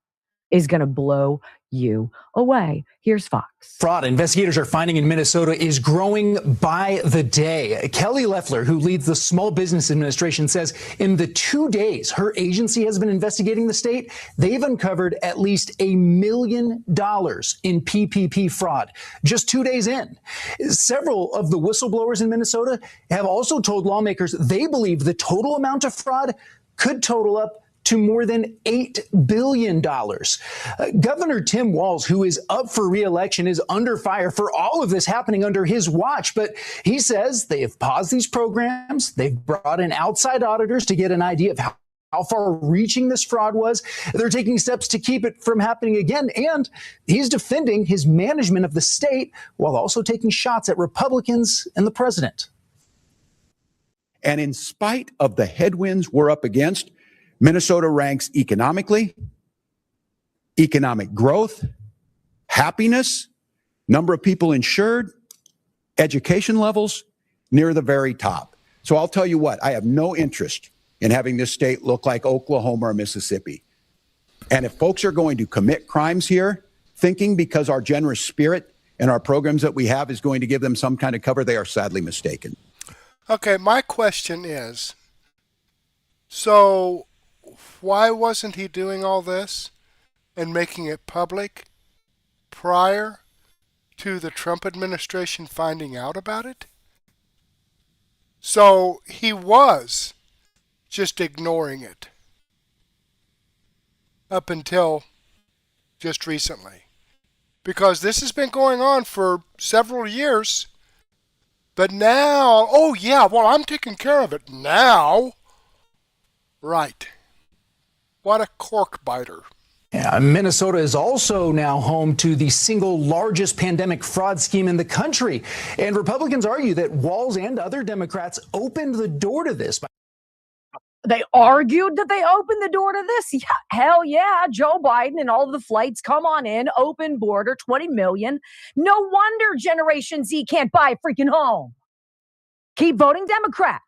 is going to blow you away. Here's Fox. Fraud investigators are finding in Minnesota is growing by the day. Kelly Loeffler, who leads the Small Business Administration, says in the 2 days her agency has been investigating the state, they've uncovered at least $1 million in PPP fraud just 2 days in. Several of the whistleblowers in Minnesota have also told lawmakers they believe the total amount of fraud could total up to more than $8 billion. Governor Tim Walz, who is up for re-election, is under fire for all of this happening under his watch. But he says they have paused these programs. They've brought in outside auditors to get an idea of how far-reaching this fraud was. They're taking steps to keep it from happening again. And he's defending his management of the state while also taking shots at Republicans and the president. And in spite of the headwinds we're up against, Minnesota ranks economically, economic growth, happiness, number of people insured, education levels, near the very top. So I'll tell you what, I have no interest in having this state look like Oklahoma or Mississippi. And if folks are going to commit crimes here, thinking because our generous spirit and our programs that we have is going to give them some kind of cover, they are sadly mistaken. Okay, my question is, so why wasn't he doing all this and making it public prior to the Trump administration finding out about it? So he was just ignoring it up until just recently, because this has been going on for several years. But now, oh yeah, well, I'm taking care of it now. Right. What a cork biter. Yeah, Minnesota is also now home to the single largest pandemic fraud scheme in the country. And Republicans argue that Walz and other Democrats opened the door to this. They argued that they opened the door to this? Yeah, hell yeah. Joe Biden and all of the flights, come on in, open border, 20 million. No wonder Generation Z can't buy a freaking home. Keep voting Democrat.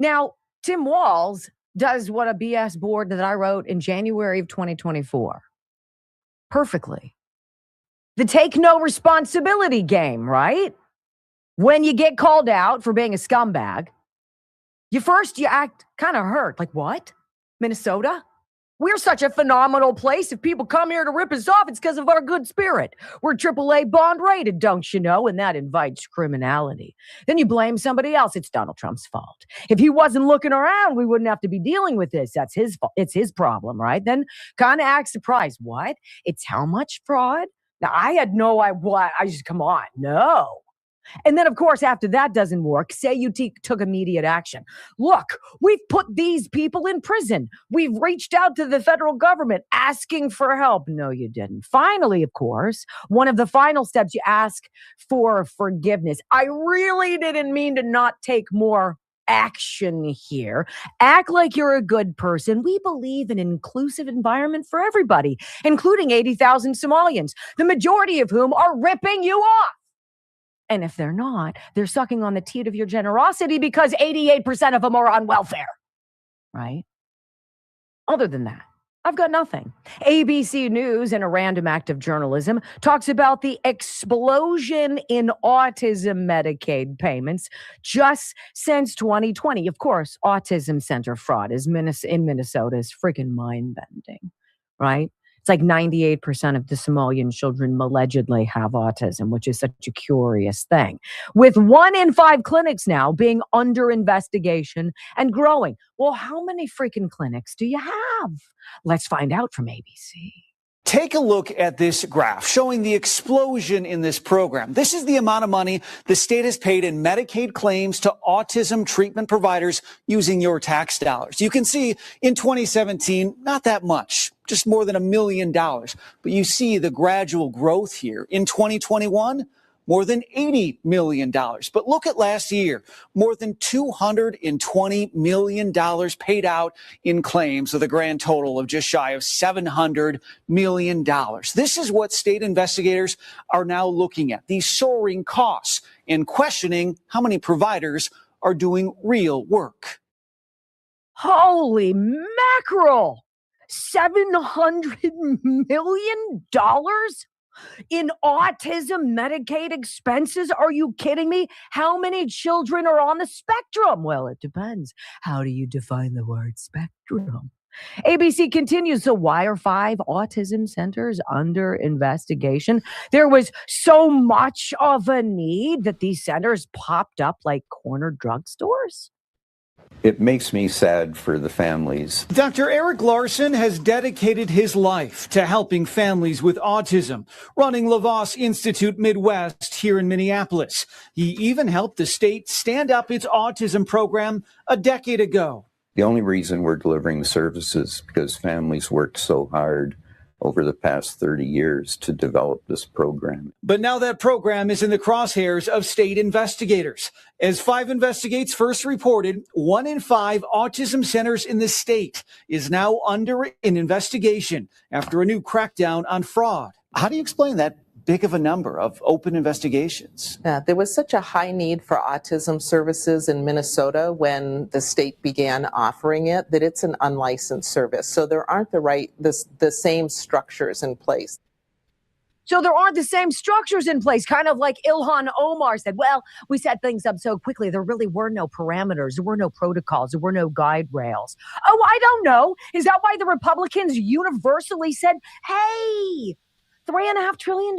Now, Tim Walz does what a BS board that I wrote in January of 2024 perfectly. The take no responsibility game, right? When you get called out for being a scumbag, you act kind of hurt. Like, what? Minnesota? We're such a phenomenal place. If people come here to rip us off, it's because of our good spirit. We're AAA bond rated, don't you know? And that invites criminality. Then you blame somebody else. It's Donald Trump's fault. If he wasn't looking around, we wouldn't have to be dealing with this. That's his fault. It's his problem, right? Then kind of act surprised. What? It's how much fraud? Now, I had no idea what. I just, come on. No. And then, of course, after that doesn't work, say you took immediate action. Look, we've put these people in prison. We've reached out to the federal government asking for help. No, you didn't. Finally, of course, one of the final steps, you ask for forgiveness. I really didn't mean to not take more action here. Act like you're a good person. We believe in an inclusive environment for everybody, including 80,000 Somalians, the majority of whom are ripping you off. And if they're not, they're sucking on the teat of your generosity because 88% of them are on welfare, right? Other than that, I've got nothing. ABC News, in a random act of journalism, talks about the explosion in autism Medicaid payments just since 2020. Of course, autism center fraud in Minnesota is freaking mind-bending, right? It's like 98% of the Somalian children allegedly have autism, which is such a curious thing. With 1 in 5 clinics now being under investigation and growing. Well, how many freaking clinics do you have? Let's find out from ABC. Take a look at this graph showing the explosion in this program. This is the amount of money the state has paid in Medicaid claims to autism treatment providers using your tax dollars. You can see in 2017, not that much, just more than $1 million. But you see the gradual growth here. In 2021, more than $80 million. But look at last year, more than $220 million paid out in claims, with a grand total of just shy of $700 million. This is what state investigators are now looking at, these soaring costs, and questioning how many providers are doing real work. Holy mackerel! $700 million? In autism Medicaid expenses? Are you kidding me? How many children are on the spectrum? Well, it depends. How do you define the word spectrum? ABC continues. So why are 5 autism centers under investigation? There was so much of a need that these centers popped up like corner drugstores. It makes me sad for the families. Dr. Eric Larson has dedicated his life to helping families with autism, running LaVos Institute Midwest here in Minneapolis. He even helped the state stand up its autism program a decade ago. The only reason we're delivering the services is because families worked so hard over the past 30 years to develop this program. But now that program is in the crosshairs of state investigators. As 5 Investigates first reported, 1 in 5 autism centers in the state is now under an investigation after a new crackdown on fraud. How do you explain that big of a number of open investigations? Yeah, there was such a high need for autism services in Minnesota when the state began offering it that it's an unlicensed service. So there aren't the same structures in place. So there aren't the same structures in place, kind of like Ilhan Omar said. Well, we set things up so quickly. There really were no parameters. There were no protocols. There were no guide rails. Oh, I don't know. Is that why the Republicans universally said, hey, $3.5 trillion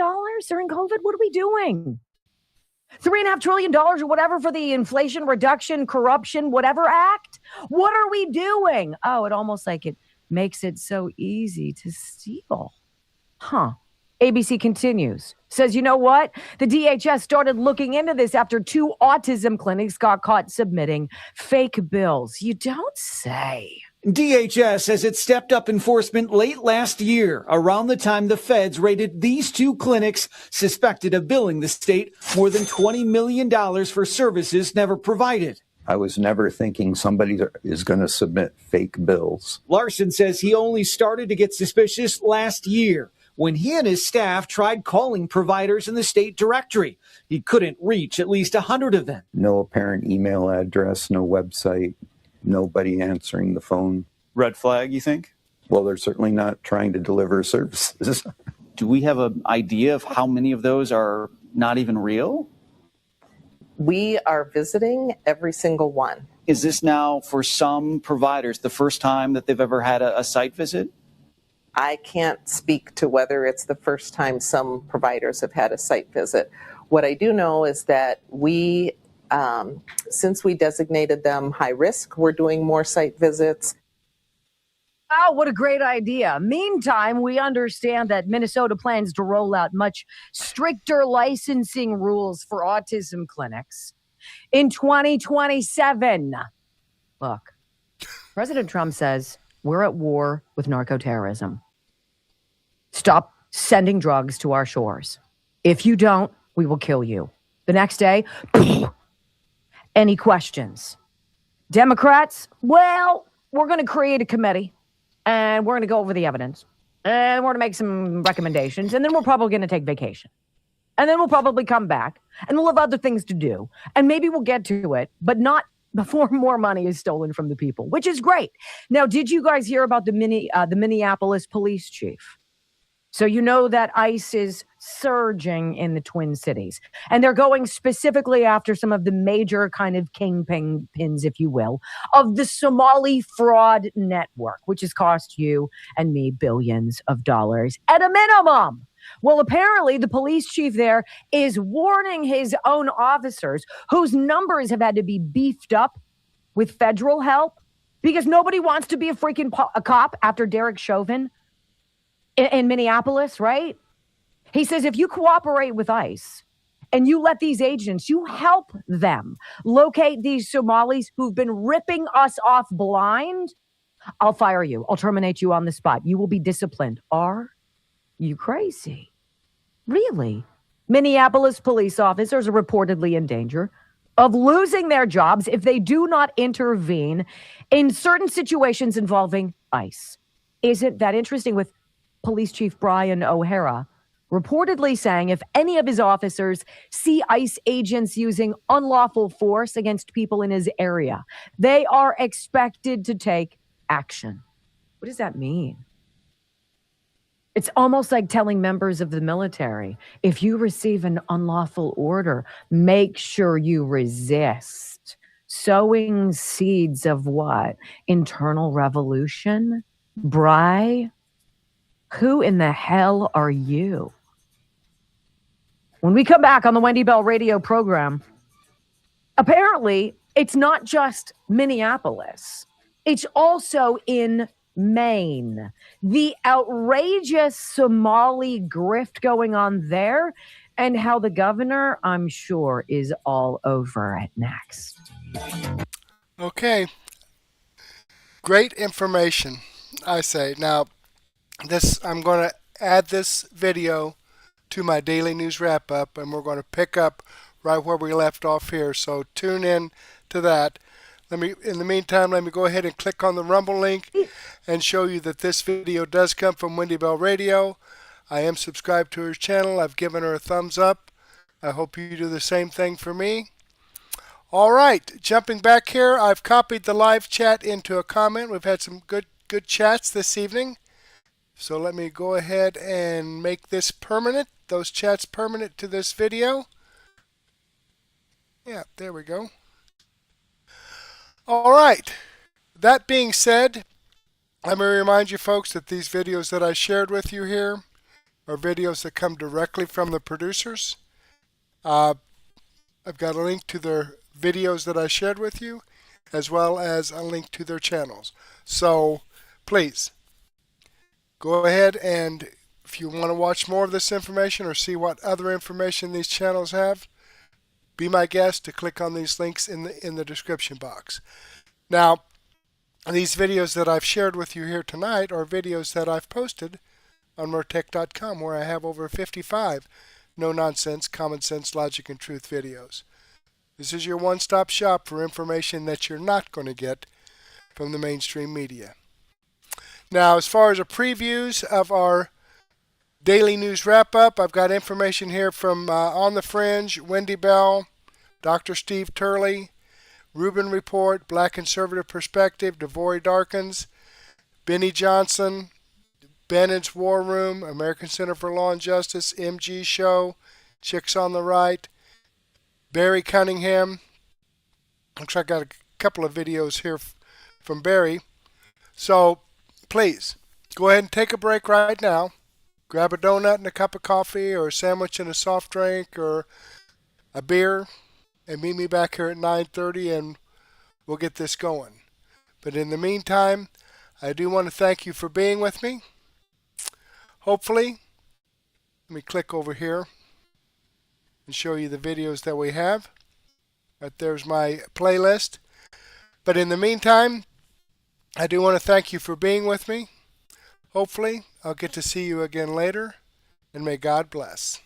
during COVID? What are we doing? $3.5 trillion or whatever for the Inflation Reduction, Corruption, whatever act? What are we doing? Oh, it almost like it makes it so easy to steal. Huh. ABC continues. Says, you know what? The DHS started looking into this after 2 autism clinics got caught submitting fake bills. You don't say. DHS says it stepped up enforcement late last year, around the time the feds raided these 2 clinics suspected of billing the state more than $20 million for services never provided. I was never thinking somebody is going to submit fake bills. Larson says he only started to get suspicious last year when he and his staff tried calling providers in the state directory. He couldn't reach at least 100 of them. No apparent email address, no website. Nobody answering the phone. Red flag, you think? Well, they're certainly not trying to deliver services. Do we have an idea of how many of those are not even real? We are visiting every single one. Is this now, for some providers, the first time that they've ever had a site visit? I can't speak to whether it's the first time some providers have had a site visit. What I do know is that we since we designated them high risk, we're doing more site visits. Oh, what a great idea. Meantime, we understand that Minnesota plans to roll out much stricter licensing rules for autism clinics in 2027. Look, President Trump says we're at war with narco-terrorism. Stop sending drugs to our shores. If you don't, we will kill you. The next day, any questions? Democrats, well, we're going to create a committee and we're going to go over the evidence and we're going to make some recommendations and then we're probably going to take vacation. And then we'll probably come back and we'll have other things to do. And maybe we'll get to it, but not before more money is stolen from the people, which is great. Now, did you guys hear about the Minneapolis police chief? So you know that ICE is surging in the Twin Cities. And they're going specifically after some of the major kind of kingpins, if you will, of the Somali fraud network, which has cost you and me billions of dollars at a minimum. Well, apparently the police chief there is warning his own officers whose numbers have had to be beefed up with federal help because nobody wants to be a freaking a cop after Derek Chauvin in Minneapolis, right? He says if you cooperate with ICE and you let these agents, you help them locate these Somalis who've been ripping us off blind, I'll fire you. I'll terminate you on the spot. You will be disciplined. Are you crazy? Really? Minneapolis police officers are reportedly in danger of losing their jobs if they do not intervene in certain situations involving ICE. Isn't that interesting with Police Chief Brian O'Hara reportedly saying if any of his officers see ICE agents using unlawful force against people in his area, they are expected to take action. What does that mean? It's almost like telling members of the military, if you receive an unlawful order, make sure you resist. Sowing seeds of what? Internal revolution? Bry? Who in the hell are you? When we come back on the Wendy Bell radio program, apparently it's not just Minneapolis. It's also in Maine. The outrageous Somali grift going on there and how the governor, I'm sure, is all over it next. Okay. Great information, I say. Now, I'm going to add this video to my daily news wrap up, and we're going to pick up right where we left off here. So tune in to that. In the meantime, let me go ahead and click on the Rumble link and show you that this video does come from Wendy Bell Radio. I am subscribed to her channel. I've given her a thumbs up. I hope you do the same thing for me. All right, jumping back here, I've copied the live chat into a comment. We've had some good chats this evening. So let me go ahead and make this permanent, those chats permanent to this video. Yeah, there we go. All right. That being said, let me remind you folks that these videos that I shared with you here are videos that come directly from the producers. I've got a link to their videos that I shared with you, as well as a link to their channels. So please go ahead, and if you want to watch more of this information or see what other information these channels have, be my guest to click on these links in the description box. Now, these videos that I've shared with you here tonight are videos that I've posted on MurTech.com, where I have over 55 no-nonsense, common sense, logic, and truth videos. This is your one-stop shop for information that you're not going to get from the mainstream media. Now, as far as the previews of our daily news wrap-up, I've got information here from On the Fringe, Wendy Bell, Dr. Steve Turley, Rubin Report, Black Conservative Perspective, Devory Darkins, Benny Johnson, Bannon's War Room, American Center for Law and Justice, MG Show, Chicks on the Right, Barry Cunningham. Looks like I got a couple of videos here from Barry. So please, go ahead and take a break right now. Grab a donut and a cup of coffee, or a sandwich and a soft drink, or a beer, and meet me back here at 9:30, and we'll get this going. But in the meantime, I do want to thank you for being with me. Hopefully, let me click over here and show you the videos that we have. Right there's my playlist. But in the meantime, I do want to thank you for being with me. Hopefully, I'll get to see you again later, and may God bless.